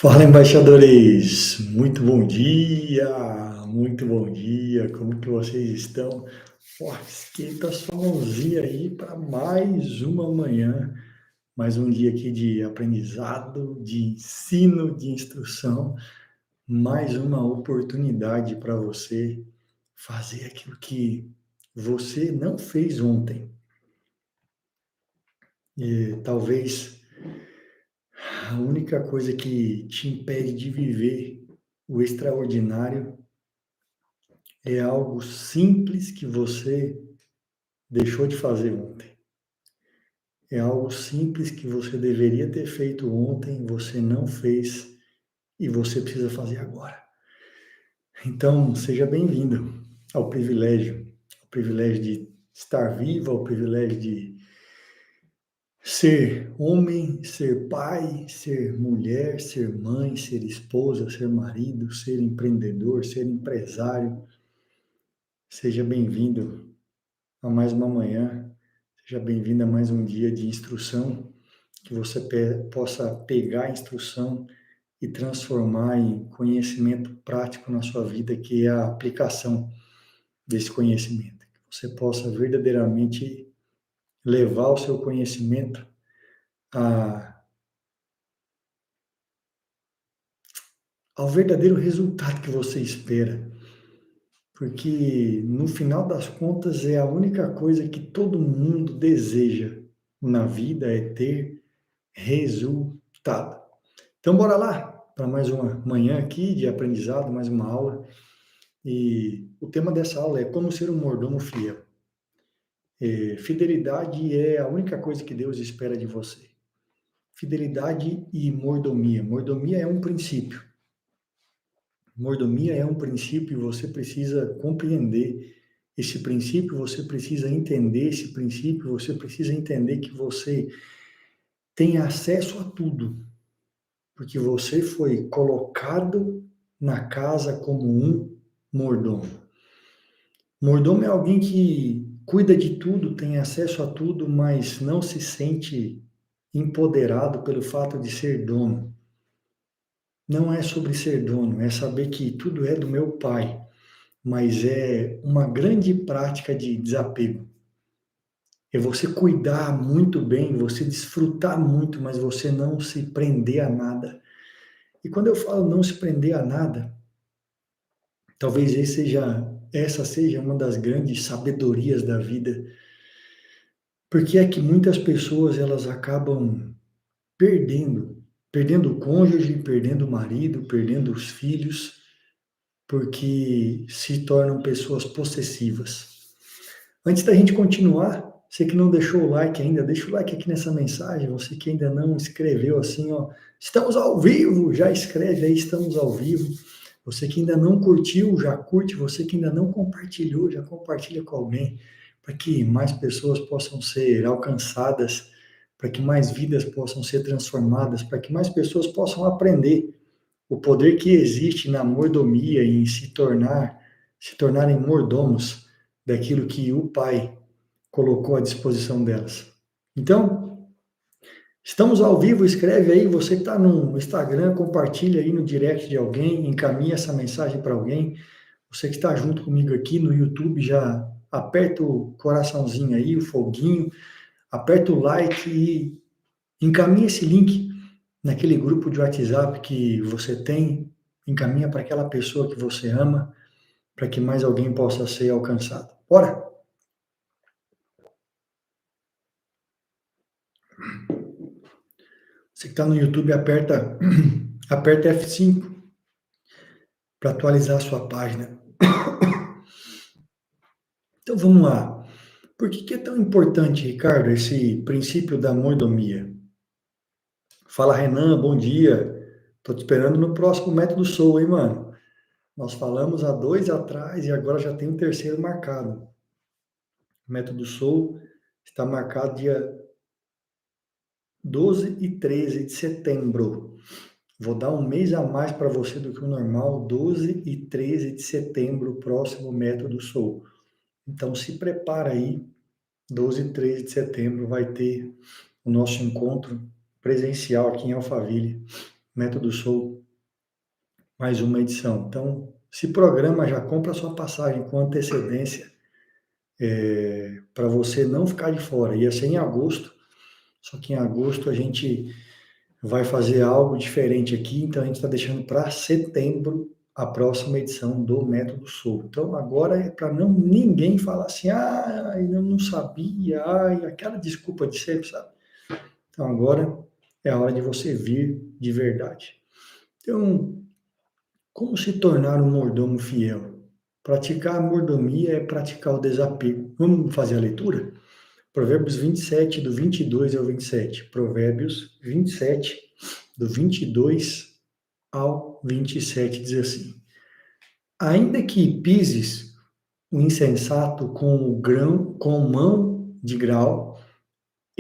Fala, embaixadores! Muito bom dia, como que vocês estão? Ó, esquenta sua mãozinha aí para mais uma manhã, mais um dia aqui de aprendizado, de ensino, de instrução, mais uma oportunidade para você fazer aquilo que você não fez ontem. E talvez a única coisa que te impede de viver o extraordinário é algo simples que você deixou de fazer ontem. É algo simples que você deveria ter feito ontem, você não fez e você precisa fazer agora. Então, seja bem-vindo ao privilégio de estar vivo, ao privilégio de ser homem, ser pai, ser mulher, ser mãe, ser esposa, ser marido, ser empreendedor, ser empresário. Seja bem-vindo a mais uma manhã. Seja bem-vindo a mais um dia de instrução, que você possa pegar a instrução e transformar em conhecimento prático na sua vida, que é a aplicação desse conhecimento. Que você possa verdadeiramente levar o seu conhecimento ao verdadeiro resultado que você espera. Porque no final das contas é a única coisa que todo mundo deseja na vida é ter resultado. Então, bora lá para mais uma manhã aqui de aprendizado, mais uma aula. E o tema dessa aula é como ser um mordomo fiel. Fidelidade é a única coisa que Deus espera de você. Fidelidade e mordomia. Mordomia é um princípio. Mordomia é um princípio e você precisa compreender esse princípio, você precisa entender esse princípio, você precisa entender que você tem acesso a tudo, porque você foi colocado na casa como um mordomo. Mordomo é alguém que cuida de tudo, tem acesso a tudo, mas não se sente empoderado pelo fato de ser dono. Não é sobre ser dono, é saber que tudo é do meu pai, mas é uma grande prática de desapego. É você cuidar muito bem, você desfrutar muito, mas você não se prender a nada. E quando eu falo não se prender a nada, talvez essa seja uma das grandes sabedorias da vida, porque é que muitas pessoas elas acabam perdendo o cônjuge, perdendo o marido, perdendo os filhos, porque se tornam pessoas possessivas. Antes da gente continuar, você que não deixou o like ainda, deixa o like aqui nessa mensagem. Você que ainda não escreveu assim, ó, estamos ao vivo, já escreve aí, estamos ao vivo. Você que ainda não curtiu, já curte. Você que ainda não compartilhou, já compartilha com alguém, para que mais pessoas possam ser alcançadas, para que mais vidas possam ser transformadas, para que mais pessoas possam aprender o poder que existe na mordomia e em se tornarem mordomos daquilo que o Pai colocou à disposição delas. Então, estamos ao vivo, escreve aí, você que está no Instagram, compartilha aí no direct de alguém, encaminha essa mensagem para alguém. Você que está junto comigo aqui no YouTube, já aperta o coraçãozinho aí, o foguinho, aperta o like e encaminha esse link naquele grupo de WhatsApp que você tem, encaminha para aquela pessoa que você ama, para que mais alguém possa ser alcançado. Bora? Você que está no YouTube, aperta F5 para atualizar a sua página. Então vamos lá. Por que é tão importante, Ricardo, esse princípio da mordomia? Fala, Renan, bom dia. Estou te esperando no próximo Método Soul, hein, mano? Nós falamos há 2 atrás e agora já tem um terceiro marcado. O Método Soul está marcado dia 12 e 13 de setembro. Vou dar um mês a mais para você do que o normal, 12 e 13 de setembro, próximo Método Soul. Então se prepara aí, 12 e 13 de setembro vai ter o nosso encontro presencial aqui em Alphaville, Método Soul, mais uma edição. Então, se programa, já compra a sua passagem com antecedência, para você não ficar de fora. Ia ser em agosto, só que em agosto a gente vai fazer algo diferente aqui, então a gente está deixando para setembro a próxima edição do Método Soul. Então agora é para não ninguém falar assim, eu não sabia, aquela desculpa de sempre, sabe? Então agora é a hora de você vir de verdade. Então, como se tornar um mordomo fiel? Praticar a mordomia é praticar o desapego. Vamos fazer a leitura? Provérbios 27, do 22 ao 27. Provérbios 27, do 22 ao 27, diz assim: Ainda que pises o insensato com o grão, com mão de grau,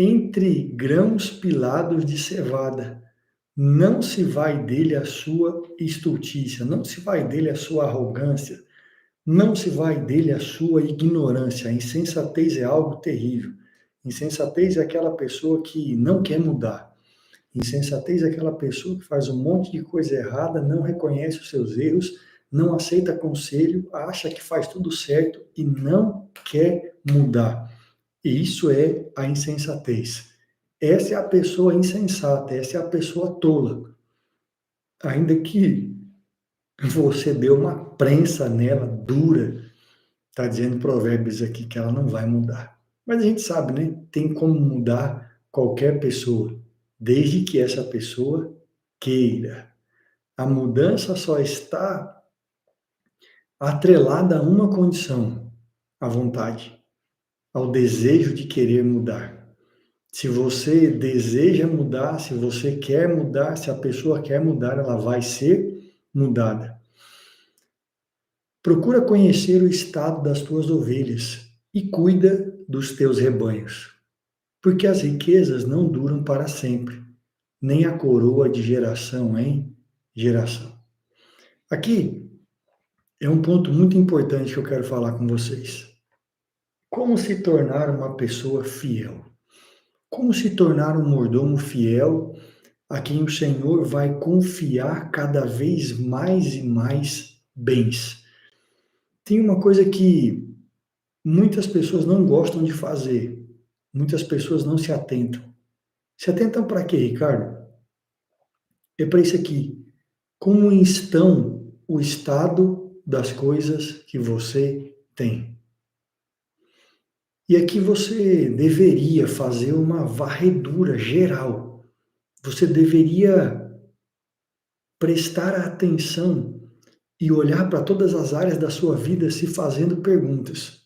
entre grãos pilados de cevada, não se vai dele a sua estultícia, não se vai dele a sua arrogância, não se vai dele a sua ignorância. A insensatez é algo terrível. Insensatez é aquela pessoa que não quer mudar. Insensatez é aquela pessoa que faz um monte de coisa errada, não reconhece os seus erros, não aceita conselho, acha que faz tudo certo e não quer mudar. E isso é a insensatez. Essa é a pessoa insensata, essa é a pessoa tola. Ainda que você dê uma prensa nela dura, está dizendo Provérbios aqui que ela não vai mudar. Mas a gente sabe, né? Tem como mudar qualquer pessoa, desde que essa pessoa queira. A mudança só está atrelada a uma condição: a vontade, ao desejo de querer mudar. Se você deseja mudar, se você quer mudar, se a pessoa quer mudar, ela vai ser mudada. Procura conhecer o estado das tuas ovelhas e cuida dos teus rebanhos, porque as riquezas não duram para sempre, nem a coroa de geração em geração. Aqui é um ponto muito importante que eu quero falar com vocês. Como se tornar uma pessoa fiel? Como se tornar um mordomo fiel a quem o Senhor vai confiar cada vez mais e mais bens? Tem uma coisa que muitas pessoas não gostam de fazer, muitas pessoas não se atentam. Se atentam para quê, Ricardo? É para isso aqui. Como estão o estado das coisas que você tem? E aqui você deveria fazer uma varredura geral. Você deveria prestar atenção e olhar para todas as áreas da sua vida se fazendo perguntas.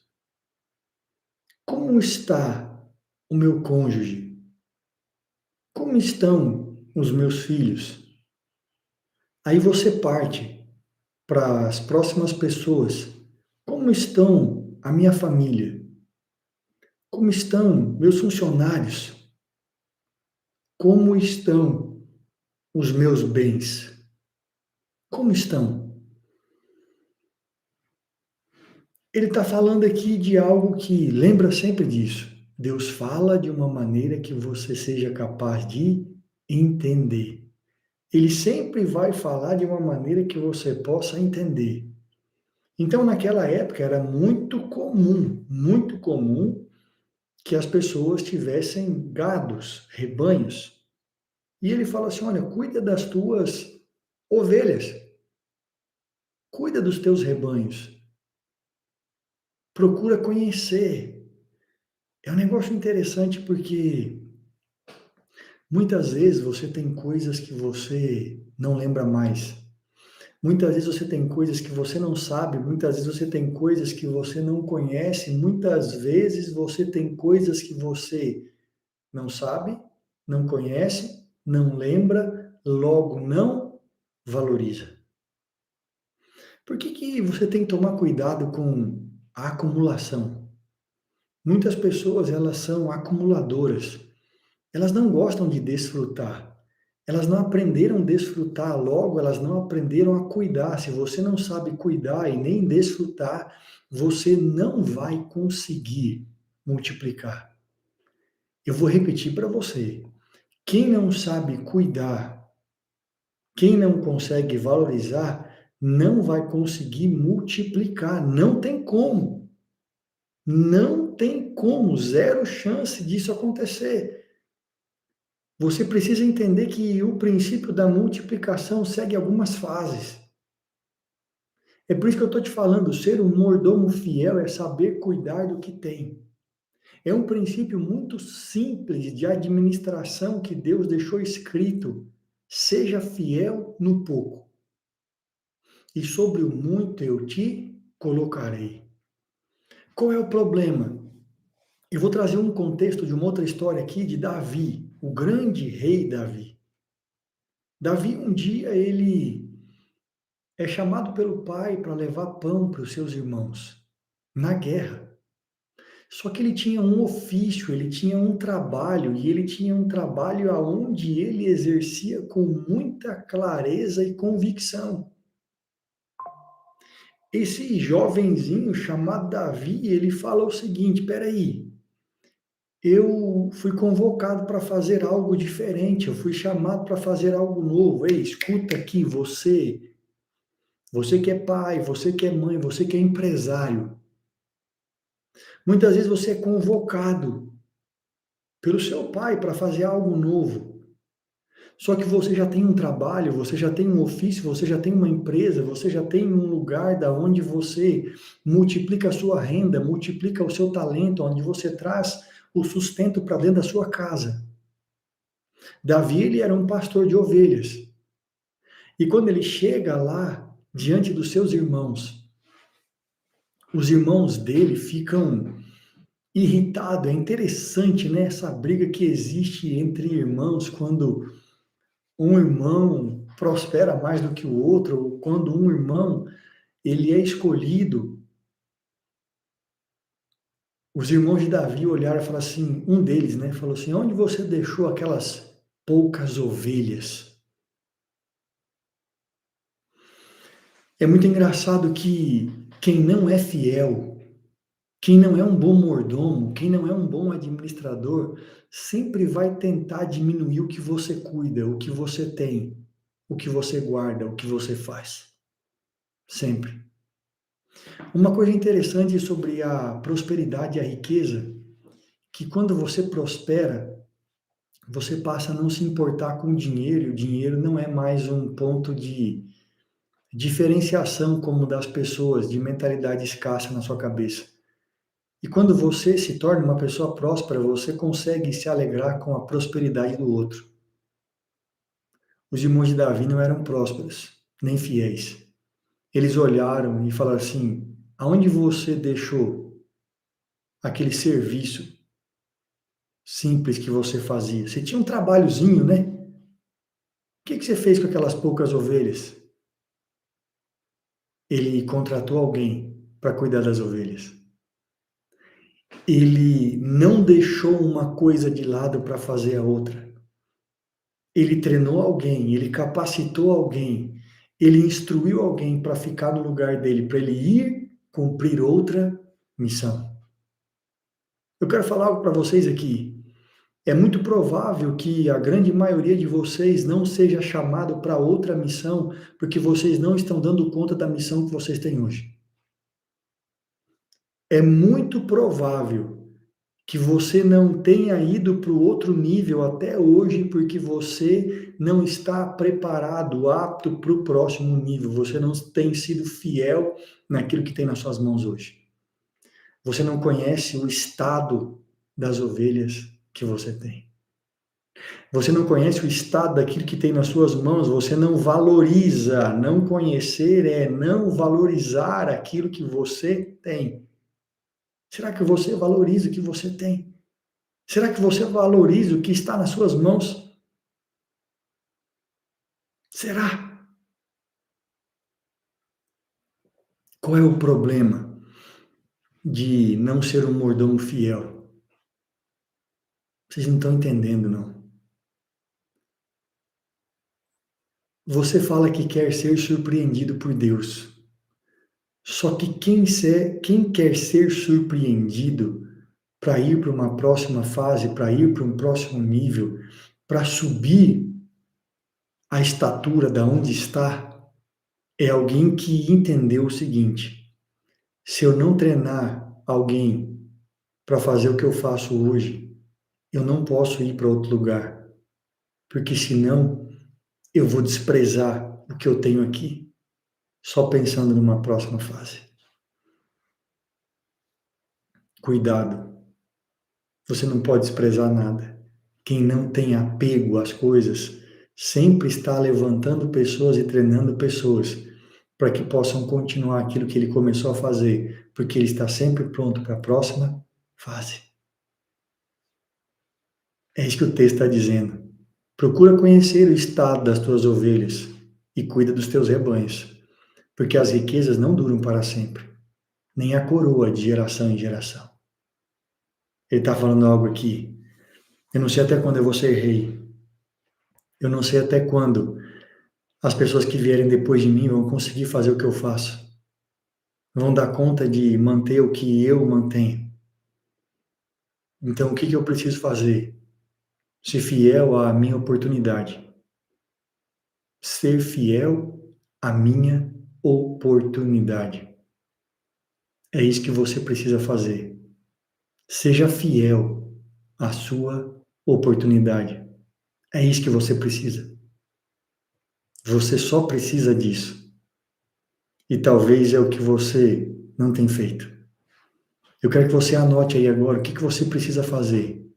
Como está o meu cônjuge? Como estão os meus filhos? Aí você parte para as próximas pessoas. Como estão a minha família? Como estão meus funcionários? Como estão os meus bens? Como estão? Ele está falando aqui de algo que lembra sempre disso. Deus fala de uma maneira que você seja capaz de entender. Ele sempre vai falar de uma maneira que você possa entender. Então, naquela época, era muito comum que as pessoas tivessem gados, rebanhos. E ele fala assim: olha, cuida das tuas ovelhas, cuida dos teus rebanhos, procura conhecer. É um negócio interessante porque muitas vezes você tem coisas que você não lembra mais. Muitas vezes você tem coisas que você não sabe, muitas vezes você tem coisas que você não conhece, muitas vezes você tem coisas que você não sabe, não conhece, não lembra, logo não valoriza. Por que que você tem que tomar cuidado com a acumulação? Muitas pessoas, elas são acumuladoras. Elas não gostam de desfrutar. Elas não aprenderam a desfrutar, logo elas não aprenderam a cuidar. Se você não sabe cuidar e nem desfrutar, você não vai conseguir multiplicar. Eu vou repetir para você. Quem não sabe cuidar Quem não consegue valorizar não vai conseguir multiplicar. Não tem como. Não tem como. Zero chance disso acontecer. Você precisa entender que o princípio da multiplicação segue algumas fases. É por isso que eu estou te falando, ser um mordomo fiel é saber cuidar do que tem. É um princípio muito simples de administração que Deus deixou escrito. Seja fiel no pouco, e sobre o muito eu te colocarei. Qual é o problema? Eu vou trazer um contexto de uma outra história aqui de Davi, o grande rei Davi. Davi, um dia, ele é chamado pelo pai para levar pão para os seus irmãos na guerra. Só que ele tinha um ofício, ele tinha um trabalho, e ele tinha um trabalho aonde ele exercia com muita clareza e convicção. Esse jovenzinho chamado Davi, ele fala o seguinte: peraí, eu fui convocado para fazer algo diferente, eu fui chamado para fazer algo novo. Ei, escuta aqui, você que é pai, você que é mãe, você que é empresário. Muitas vezes você é convocado pelo seu pai para fazer algo novo. Só que você já tem um trabalho, você já tem um ofício, você já tem uma empresa, você já tem um lugar da onde você multiplica a sua renda, multiplica o seu talento, onde você traz o sustento para dentro da sua casa. Davi, ele era um pastor de ovelhas. E quando ele chega lá, diante dos seus irmãos, os irmãos dele ficam irritados. É interessante, né, essa briga que existe entre irmãos quando um irmão prospera mais do que o outro, ou quando um irmão ele é escolhido. Os irmãos de Davi olharam e falaram assim, um deles, né, falou assim: onde você deixou aquelas poucas ovelhas? É muito engraçado que quem não é fiel, quem não é um bom mordomo, quem não é um bom administrador, sempre vai tentar diminuir o que você cuida, o que você tem, o que você guarda, o que você faz. Sempre. Uma coisa interessante sobre a prosperidade e a riqueza, que quando você prospera, você passa a não se importar com o dinheiro, e o dinheiro não é mais um ponto de diferenciação como das pessoas, de mentalidade escassa na sua cabeça. E quando você se torna uma pessoa próspera, você consegue se alegrar com a prosperidade do outro. Os irmãos de Davi não eram prósperos, nem fiéis. Eles olharam e falaram assim: aonde você deixou aquele serviço simples que você fazia? Você tinha um trabalhozinho, né? O que você fez com aquelas poucas ovelhas? Ele contratou alguém para cuidar das ovelhas. Ele não deixou uma coisa de lado para fazer a outra. Ele treinou alguém, ele capacitou alguém, ele instruiu alguém para ficar no lugar dele, para ele ir cumprir outra missão. Eu quero falar algo para vocês aqui. É muito provável que a grande maioria de vocês não seja chamado para outra missão, porque vocês não estão dando conta da missão que vocês têm hoje. É muito provável que você não tenha ido para o outro nível até hoje, porque você não está preparado, apto para o próximo nível. Você não tem sido fiel naquilo que tem nas suas mãos hoje. Você não conhece o estado das ovelhas que você tem. Você não conhece o estado daquilo que tem nas suas mãos, você não valoriza. Não conhecer é não valorizar aquilo que você tem. Será que você valoriza o que você tem? Será que você valoriza o que está nas suas mãos? Será? Qual é o problema de não ser um mordomo fiel? Vocês não estão entendendo, não. Você fala que quer ser surpreendido por Deus. Só que quem quer ser surpreendido para ir para uma próxima fase, para ir para um próximo nível, para subir a estatura da onde está é alguém que entendeu o seguinte: se eu não treinar alguém para fazer o que eu faço hoje, eu não posso ir para outro lugar, porque senão eu vou desprezar o que eu tenho aqui, só pensando numa próxima fase. Cuidado, você não pode desprezar nada. Quem não tem apego às coisas sempre está levantando pessoas e treinando pessoas para que possam continuar aquilo que ele começou a fazer, porque ele está sempre pronto para a próxima fase. É isso que o texto está dizendo. Procura conhecer o estado das tuas ovelhas e cuida dos teus rebanhos, porque as riquezas não duram para sempre, nem a coroa de geração em geração. Ele está falando algo aqui. Eu não sei até quando eu vou ser rei. Eu não sei até quando as pessoas que vierem depois de mim vão conseguir fazer o que eu faço. Vão dar conta de manter o que eu mantenho. Então, o que eu preciso fazer? Ser fiel à minha oportunidade. Ser fiel à minha oportunidade. É isso que você precisa fazer. Seja fiel à sua oportunidade. É isso que você precisa. Você só precisa disso. E talvez é o que você não tem feito. Eu quero que você anote aí agora o que você precisa fazer.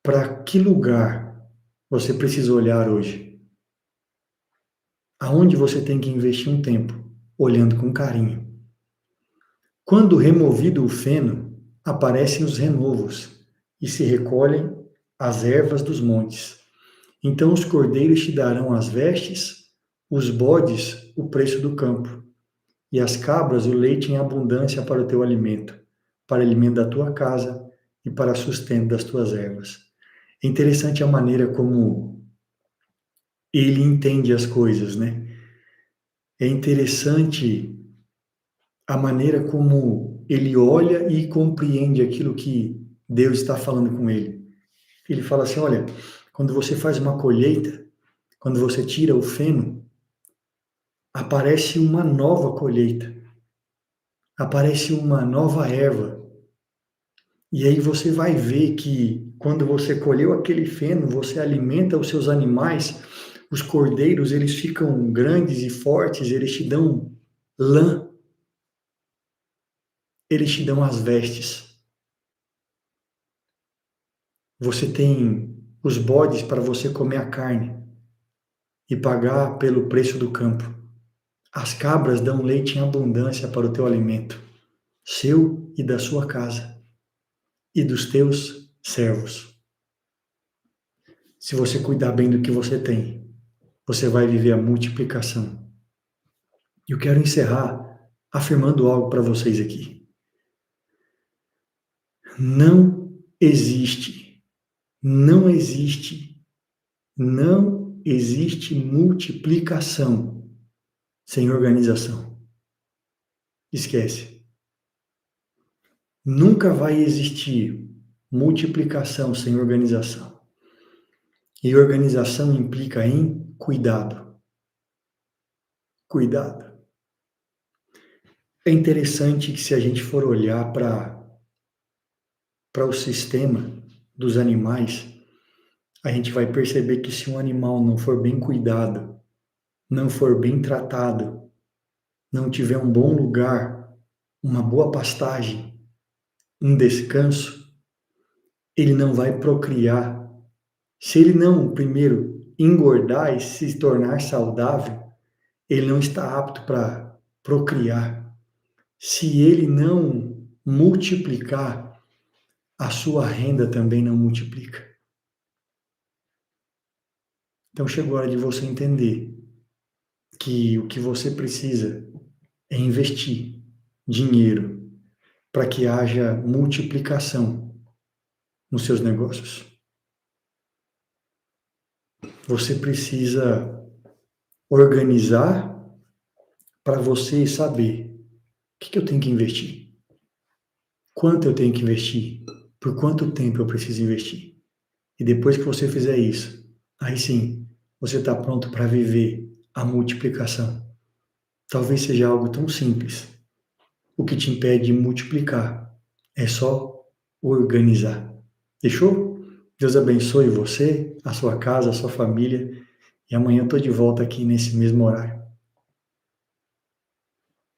Para que lugar você precisa olhar hoje? Aonde você tem que investir um tempo, olhando com carinho. Quando removido o feno, aparecem os renovos e se recolhem as ervas dos montes. Então os cordeiros te darão as vestes, os bodes o preço do campo, e as cabras o leite em abundância para o teu alimento, para alimento da tua casa e para sustento das tuas ervas. É interessante a maneira como ele entende as coisas, né? É interessante a maneira como ele olha e compreende aquilo que Deus está falando com ele. Ele fala assim, olha, quando você faz uma colheita, quando você tira o feno, aparece uma nova colheita, aparece uma nova erva. E aí você vai ver que quando você colheu aquele feno, você alimenta os seus animais, os cordeiros, eles ficam grandes e fortes, eles te dão lã, eles te dão as vestes. Você tem os bodes para você comer a carne e pagar pelo preço do campo. As cabras dão leite em abundância para o teu alimento, seu e da sua casa, e dos teus servos. Se você cuidar bem do que você tem, você vai viver a multiplicação. Eu quero encerrar afirmando algo para vocês aqui. Não existe, não existe, não existe multiplicação sem organização. Esquece. Nunca vai existir multiplicação sem organização. E organização implica em cuidado. Cuidado. É interessante que se a gente for olhar para o sistema dos animais, a gente vai perceber que se um animal não for bem cuidado, não for bem tratado, não tiver um bom lugar, uma boa pastagem, um descanso, ele não vai procriar. Se ele não, primeiro, engordar e se tornar saudável, ele não está apto para procriar. Se ele não multiplicar, a sua renda também não multiplica. Então chegou a hora de você entender que o que você precisa é investir dinheiro para que haja multiplicação nos seus negócios. Você precisa organizar para você saber o que eu tenho que investir, quanto eu tenho que investir, por quanto tempo eu preciso investir. E depois que você fizer isso, aí sim, você está pronto para viver a multiplicação? Talvez seja algo tão simples. O que te impede de multiplicar é só organizar. Fechou? Deus abençoe você, a sua casa, a sua família. E amanhã eu estou de volta aqui nesse mesmo horário.